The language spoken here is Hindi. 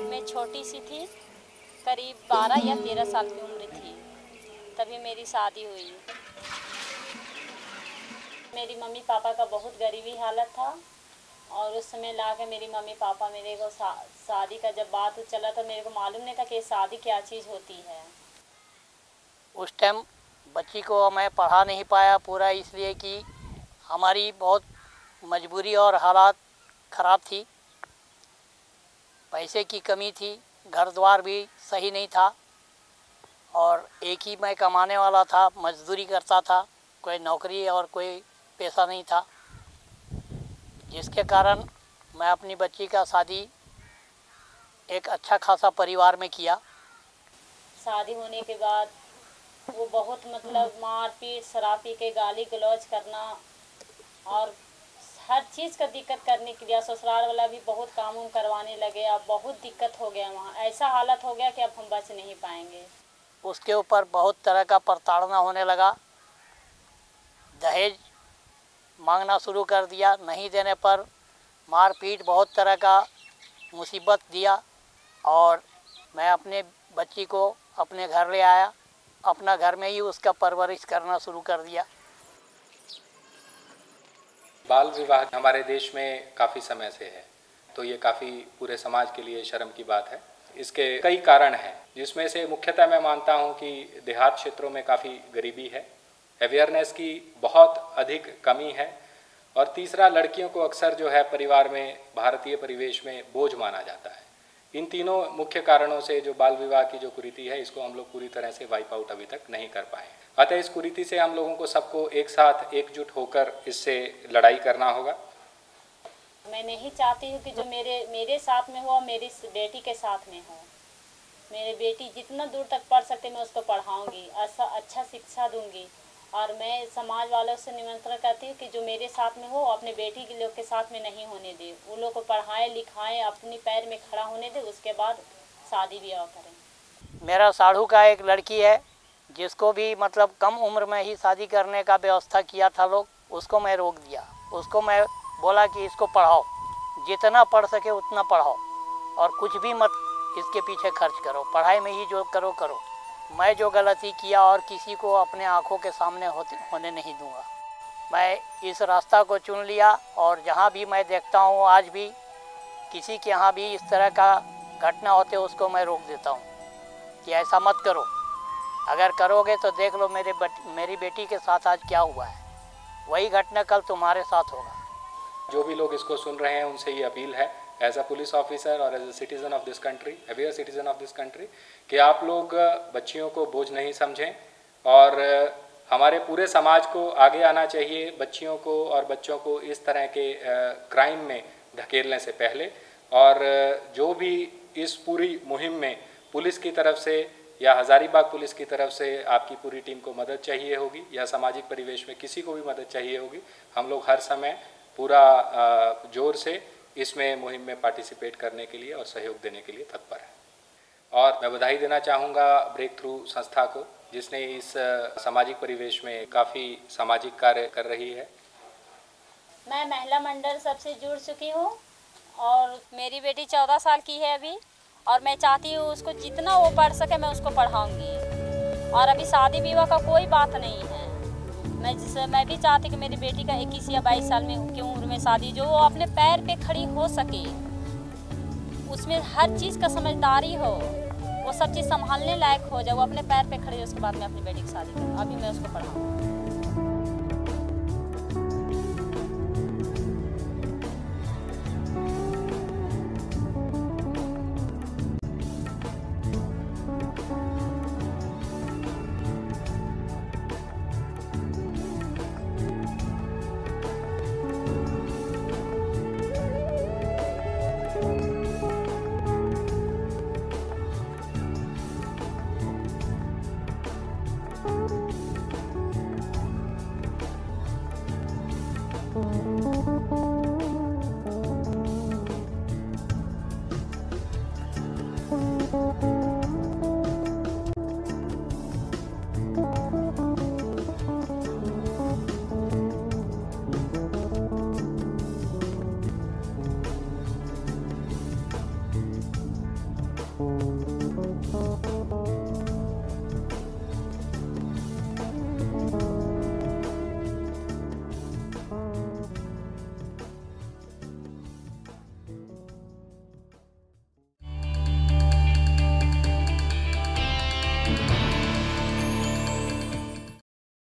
मैं छोटी सी थी, करीब 12 या 13 साल की उम्र थी, तभी मेरी शादी हुई। मेरी मम्मी पापा का बहुत गरीबी हालत था और उस समय ला के मेरी मम्मी पापा मेरे को शादी का जब बात चला तो मेरे को मालूम नहीं था कि शादी क्या चीज़ होती है। उस टाइम बच्ची को मैं पढ़ा नहीं पाया पूरा, इसलिए कि हमारी बहुत मजबूरी और हालात ख़राब थी, पैसे की कमी थी, घर द्वार भी सही नहीं था और एक ही मैं कमाने वाला था, मजदूरी करता था, कोई नौकरी और कोई पैसा नहीं था, जिसके कारण मैं अपनी बच्ची का शादी एक अच्छा खासा परिवार में किया। शादी होने के बाद वो बहुत मतलब मार पीट, शराब पी के गाली गलौज करना और हर चीज़ का दिक्कत करने के लिए ससुराल वाला भी बहुत काम उम करवाने लगे। अब बहुत दिक्कत हो गया, वहाँ ऐसा हालत हो गया कि अब हम बच नहीं पाएंगे। उसके ऊपर बहुत तरह का प्रताड़ना होने लगा, दहेज मांगना शुरू कर दिया, नहीं देने पर मारपीट, बहुत तरह का मुसीबत दिया और मैं अपने बच्ची को अपने घर ले आया, अपना घर में ही उसका परवरिश करना शुरू कर दिया। बाल विवाह हमारे देश में काफ़ी समय से है, तो ये काफ़ी पूरे समाज के लिए शर्म की बात है। इसके कई कारण हैं, जिसमें से मुख्यतः मैं मानता हूँ कि देहात क्षेत्रों में काफ़ी गरीबी है, अवेयरनेस की बहुत अधिक कमी है और तीसरा, लड़कियों को अक्सर जो है परिवार में, भारतीय परिवेश में बोझ माना जाता है। इन तीनों मुख्य कारणों से जो बाल विवाह की जो कुरीति है, इसको हम लोग पूरी तरह से वाइप आउट अभी तक नहीं कर पाए। अतः इस कुरीति से हम लोगों को सबको एक साथ एकजुट होकर इससे लड़ाई करना होगा। मैं नहीं चाहती हूँ कि जो मेरे साथ में हो, मेरी बेटी के साथ में हो। मेरी बेटी जितना दूर तक पढ़ सकते मैं उसको पढ़ाऊँगी, अच्छा शिक्षा दूँगी और मैं समाज वालों से निमंत्रण करती हूँ कि जो मेरे साथ में हो अपने बेटी के लोग के साथ में नहीं होने दे। वो लोग को पढ़ाएं लिखाएं, अपनी पैर में खड़ा होने दे, उसके बाद शादी ब्याह करें। मेरा साढ़ू का एक लड़की है जिसको भी मतलब कम उम्र में ही शादी करने का व्यवस्था किया था लोग, उसको मैं रोक दिया। उसको मैं बोला कि इसको पढ़ाओ, जितना पढ़ सके उतना पढ़ाओ और कुछ भी मत इसके पीछे खर्च करो, पढ़ाई में ही जो करो करो। मैं जो गलती किया और किसी को अपने आँखों के सामने होने नहीं दूंगा। मैं इस रास्ता को चुन लिया और जहाँ भी मैं देखता हूँ, आज भी किसी के यहाँ भी इस तरह का घटना होते उसको मैं रोक देता हूँ कि ऐसा मत करो, अगर करोगे तो देख लो मेरी बेटी के साथ आज क्या हुआ है, वही घटना कल तुम्हारे साथ होगा। जो भी लोग इसको सुन रहे हैं उनसे ये अपील है, एज अ पुलिस ऑफिसर और as a citizen of this country, aware citizen of this country, कि आप लोग बच्चियों को बोझ नहीं समझें और हमारे पूरे समाज को आगे आना चाहिए बच्चियों को और बच्चों को इस तरह के क्राइम में धकेलने से पहले। और जो भी इस पूरी मुहिम में पुलिस की तरफ से या हज़ारीबाग पुलिस की तरफ से आपकी पूरी टीम को मदद चाहिए होगी या सामाजिक परिवेश में किसी को भी मदद चाहिए होगी, हम लोग हर समय पूरा जोर से इसमें मुहिम में पार्टिसिपेट करने के लिए और सहयोग देने के लिए तत्पर है। और मैं बधाई देना चाहूँगा ब्रेक थ्रू संस्था को, जिसने इस सामाजिक परिवेश में काफ़ी सामाजिक कार्य कर रही है। मैं महिला मंडल सबसे जुड़ चुकी हूँ और मेरी बेटी 14 साल की है अभी, और मैं चाहती हूँ उसको जितना वो पढ़ सके मैं उसको पढ़ाऊँगी। और अभी शादी विवाह का कोई बात नहीं है। मैं भी चाहती कि मेरी बेटी का 21 या 22 साल में की उम्र में शादी, जो वो अपने पैर पे खड़ी हो सके, उसमें हर चीज़ का समझदारी हो, वो सब चीज़ संभालने लायक हो जाए, वो अपने पैर पे खड़ी हो, उसके बाद मैं अपनी बेटी की शादी करूँ। अभी मैं उसको पढ़ाऊँ। है।